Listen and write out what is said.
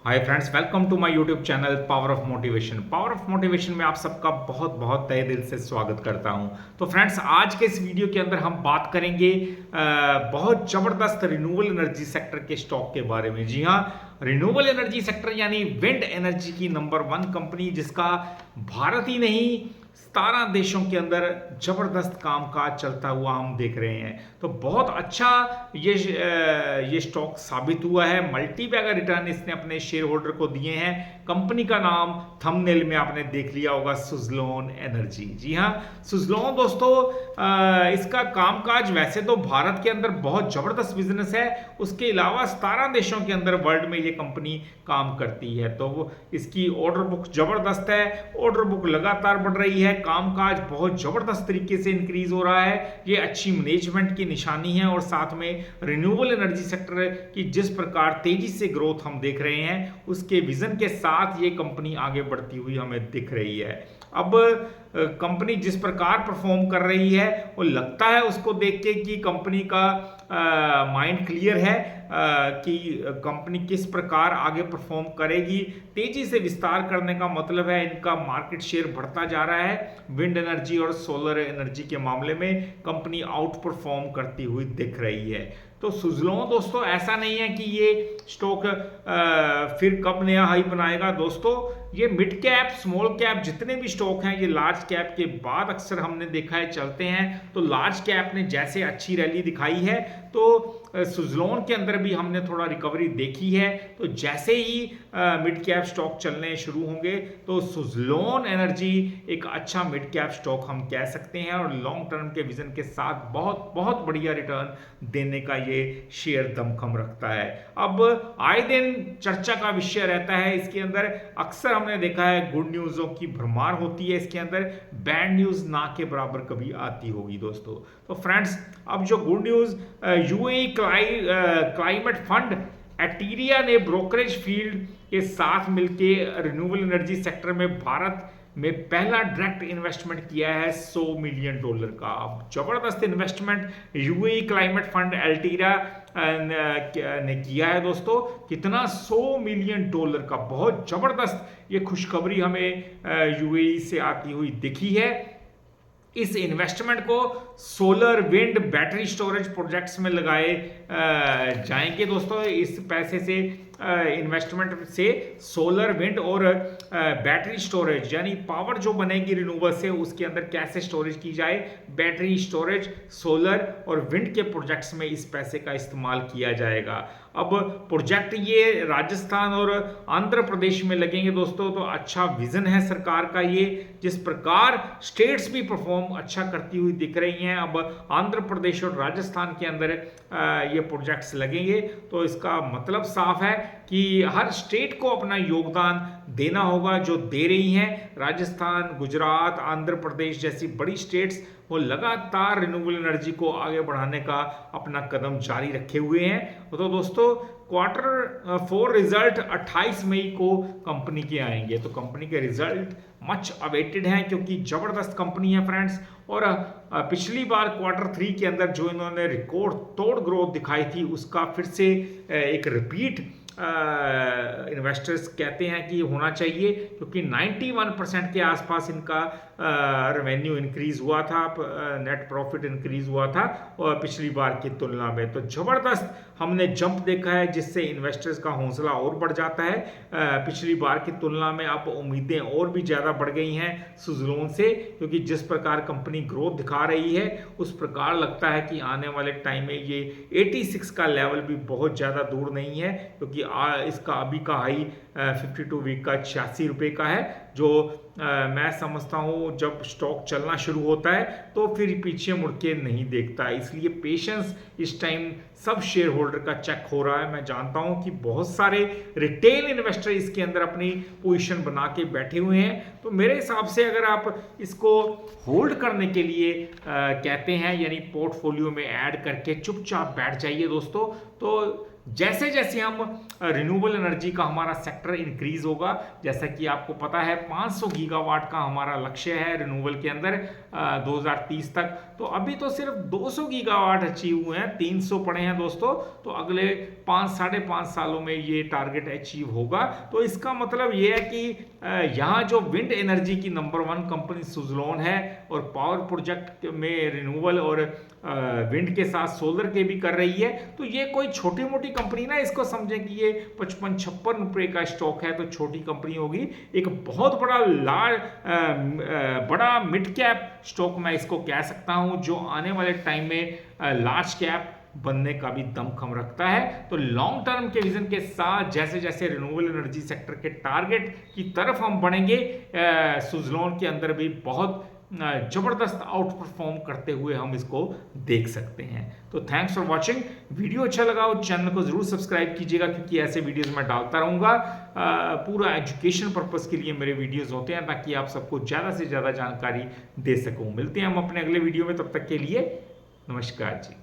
Hi friends, welcome to my YouTube channel power of motivation. Power of motivation में आप सबका बहुत बहुत तहे दिल से स्वागत करता हूं। तो फ्रेंड्स, आज के इस वीडियो के अंदर हम बात करेंगे बहुत ज़बरदस्त रिन्यूएबल एनर्जी सेक्टर के स्टॉक के बारे में। जी हाँ, रिन्यूएबल एनर्जी सेक्टर यानी विंड एनर्जी की नंबर 1 कंपनी, जिसका भारत ही नहीं 17 देशों के अंदर जबरदस्त कामकाज चलता हुआ हम देख रहे हैं। तो बहुत अच्छा ये स्टॉक साबित हुआ है। मल्टी बैगर रिटर्न इसने अपने शेयर होल्डर को दिए हैं। कंपनी का नाम थंबनेल में आपने देख लिया होगा, सुजलोन एनर्जी। जी हाँ, सुजलोन दोस्तों, इसका कामकाज वैसे तो भारत के अंदर बहुत जबरदस्त बिजनेस है। उसके अलावा 17 देशों के अंदर वर्ल्ड में ये कंपनी काम करती है। तो इसकी ऑर्डर बुक जबरदस्त है, ऑर्डर बुक लगातार बढ़ रही है, कामकाज बहुत जबरदस्त तरीके से इंक्रीज हो रहा है। ये अच्छी मैनेजमेंट की निशानी है और साथ में रिन्यूएबल एनर्जी सेक्टर की जिस प्रकार तेजी से ग्रोथ हम देख रहे हैं, उसके विजन के साथ ये कंपनी आगे बढ़ती हुई हमें दिख रही है। अब कंपनी जिस प्रकार परफॉर्म कर रही है, वो लगता है उसको देख के कि कंपनी का माइंड क्लियर है कि कंपनी किस प्रकार आगे परफॉर्म करेगी। तेजी से विस्तार करने का मतलब है इनका मार्केट शेयर बढ़ता जा रहा है। विंड एनर्जी और सोलर एनर्जी के मामले में कंपनी आउट परफॉर्म करती हुई दिख रही है। तो सुजलोन दोस्तों, ऐसा नहीं है कि ये स्टॉक फिर कब नया हाई बनाएगा। दोस्तों, ये मिड कैप स्मॉल कैप जितने भी स्टॉक हैं, ये लार्ज कैप के बाद अक्सर हमने देखा है चलते हैं। तो लार्ज कैप ने जैसे अच्छी रैली दिखाई है, तो सुजलोन के अंदर भी हमने थोड़ा रिकवरी देखी है। तो जैसे ही मिड कैप स्टॉक चलने शुरू होंगे, तो सुजलोन एनर्जी एक अच्छा मिड कैप स्टॉक हम कह सकते हैं और लॉन्ग टर्म के विजन के साथ बहुत बहुत बढ़िया रिटर्न देने का ये शेयर दमखम रखता है। अब आए दिन चर्चा का विषय रहता है इसके अंदर। अक्सर हमने देखा है गुड न्यूज़ों की भरमार होती है इसके अंदर, बैड न्यूज़ ना के बराबर कभी आती होगी दोस्तों। तो फ्रेंड्स, अब जो good news, UAE climate fund एटीरिया ने ब्रोकरेज फील्ड के साथ मिलके रिन्यूएबल एनर्जी सेक्टर में भारत में पहला डायरेक्ट इन्वेस्टमेंट किया है $100 मिलियन का। अब जबरदस्त इन्वेस्टमेंट यूएई क्लाइमेट फंड एल्टीरिया ने किया है दोस्तों। कितना? $100 मिलियन का। बहुत जबरदस्त ये खुशखबरी हमें यूएई से आती हुई दिखी है। इस इन्वेस्टमेंट को solar wind battery storage projects में लगाए जाएंगे दोस्तों। इस पैसे से इन्वेस्टमेंट से सोलर विंड और बैटरी स्टोरेज यानी पावर जो बनेगी रिन्यूएबल से, उसके अंदर कैसे स्टोरेज की जाए, बैटरी स्टोरेज सोलर और विंड के प्रोजेक्ट्स में इस पैसे का इस्तेमाल किया जाएगा। अब प्रोजेक्ट ये राजस्थान और आंध्र प्रदेश में लगेंगे दोस्तों। तो अच्छा विजन है सरकार का ये। जिस प्रकार स्टेट्स भी परफॉर्म अच्छा करती हुई दिख रही हैं, अब आंध्र प्रदेश और राजस्थान के अंदर ये प्रोजेक्ट्स लगेंगे। तो इसका मतलब साफ है कि हर स्टेट को अपना योगदान देना होगा, जो दे रही हैं। राजस्थान, गुजरात, आंध्र प्रदेश जैसी बड़ी स्टेट्स वो लगातार रिन्यूएबल एनर्जी को आगे बढ़ाने का अपना कदम जारी रखे हुए हैं। तो दोस्तों, क्वार्टर 4 रिजल्ट 28 मई को कंपनी के आएंगे। तो कंपनी के रिजल्ट मच अवेटेड हैं, क्योंकि जबरदस्त कंपनी है फ्रेंड्स। और पिछली बार क्वार्टर 3 के अंदर जो इन्होंने रिकॉर्ड तोड़ ग्रोथ दिखाई थी, उसका फिर से एक रिपीट इन्वेस्टर्स कहते हैं कि होना चाहिए, क्योंकि 91% के आसपास इनका रेवेन्यू इंक्रीज हुआ था, नेट प्रॉफिट इंक्रीज हुआ था और पिछली बार की तुलना में। तो जबरदस्त हमने जंप देखा है, जिससे इन्वेस्टर्स का हौसला और बढ़ जाता है। पिछली बार की तुलना में अब उम्मीदें और भी ज़्यादा बढ़ गई हैं सुजलोन से, क्योंकि जिस प्रकार कंपनी ग्रोथ दिखा रही है, उस प्रकार लगता है कि आने वाले टाइम में ये 86 का लेवल भी बहुत ज़्यादा दूर नहीं है, क्योंकि इसका अभी का हाई 52 वीक का 86 रुपये का है। जो मैं समझता हूँ जब स्टॉक चलना शुरू होता है तो फिर पीछे मुड़ के नहीं देखता है। इसलिए पेशेंस इस टाइम सब शेयर होल्डर का चेक हो रहा है। मैं जानता हूँ कि बहुत सारे रिटेल इन्वेस्टर इसके अंदर अपनी पोजीशन बना के बैठे हुए हैं। तो मेरे हिसाब से अगर आप इसको होल्ड करने के लिए कहते हैं, यानी पोर्टफोलियो में ऐड करके चुपचाप बैठ जाइए दोस्तों, तो जैसे जैसे हम रिन्यूएबल एनर्जी का हमारा सेक्टर इंक्रीज होगा, जैसा कि आपको पता है 500 गीगावाट का हमारा लक्ष्य है रिन्यूएबल के अंदर 2030 तक, तो अभी तो सिर्फ 200 गीगावाट अचीव हुए हैं, 300 पड़े हैं दोस्तों। तो अगले 5-5.5 सालों में ये टारगेट अचीव होगा। तो इसका मतलब ये है कि यहाँ जो विंड एनर्जी की नंबर 1 कंपनी सुज़लोन है और पावर प्रोजेक्ट में रिन्यूएबल और विंड के साथ सोलर के भी कर रही है, तो ये कोई छोटी मोटी कंपनी ना इसको समझें कि ये 55-56 रुपये का स्टॉक है तो छोटी कंपनी होगी। एक बहुत बड़ा बड़ा मिड कैप स्टॉक मैं इसको कह सकता हूं, जो आने वाले टाइम में लार्ज कैप बनने का भी दमखम रखता है। तो लॉन्ग टर्म के विजन के साथ जैसे जैसे रिन्यूएबल एनर्जी सेक्टर के टारगेट की तरफ हम बढ़ेंगे, सुज़लोन के अंदर भी बहुत जबरदस्त आउट परफॉर्म करते हुए हम इसको देख सकते हैं। तो थैंक्स फॉर वॉचिंग। वीडियो अच्छा लगा हो चैनल को जरूर सब्सक्राइब कीजिएगा, क्योंकि ऐसे वीडियोस मैं डालता रहूंगा। पूरा एजुकेशन पर्पस के लिए मेरे वीडियोस होते हैं, ताकि आप सबको ज़्यादा से ज़्यादा जानकारी दे सकूं। मिलते हैं हम अपने अगले वीडियो में, तब तक के लिए नमस्कार जी।